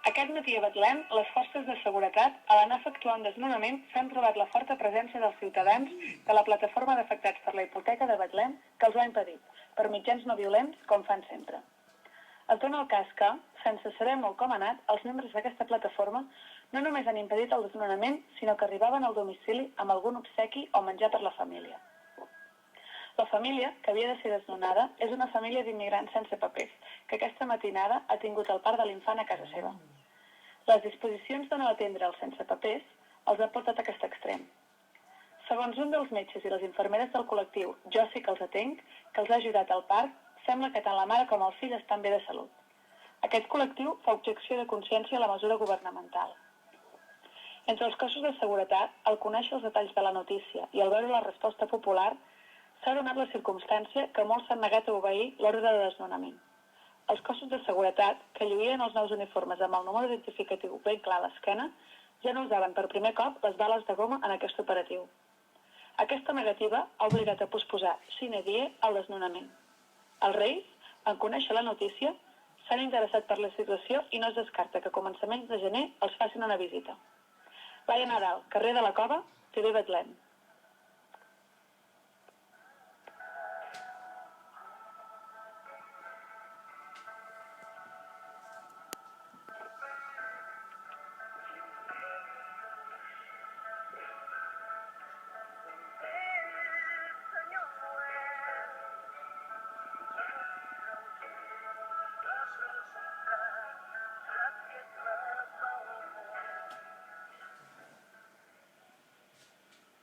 Aquest matí a Betlem, les forces de seguretat, a l'anar a efectuar un desnonament, s'han trobat la forta presència dels ciutadans de la plataforma d'afectats per la hipoteca de Betlem que els ho ha impedit, per mitjans no violents, com fan sempre. Es dona el cas que, sense saber molt com ha anat, els membres d'aquesta plataforma no només han impedit el desnonament, sinó que arribaven al domicili amb algun obsequi o menjar per la família. La família, que havia de ser desnonada, és una família d'immigrants sense papers, que aquesta matinada ha tingut el part de l'infant a casa seva. Les disposicions de no atendre els sense papers els ha portat a aquest extrem. Segons un dels metges i les infermeres del col·lectiu Jo sí que els atenc, que els ha ajudat al part, sembla que tant la mare com el fill estan bé de salut. Aquest col·lectiu fa objecció de consciència a la mesura governamental. Entre els cossos de seguretat, al conèixer els detalls de la notícia i al veure la resposta popular, s'ha donat la circumstància que molts s'han negat a obeir l'ordre de desnonament. Els cossos de seguretat, que lluïen els nous uniformes amb el número identificatiu ben clar a l'esquena, ja no usaven per primer cop les bales de goma en aquest operatiu. Aquesta negativa ha obligat a posposar sine die el desnonament. Els Reis, en conèixer la notícia, s'han interessat per la situació i no es descarta que a començaments de gener els facin una visita. Laia Nadal, carrer de la Cova, TV Betlem.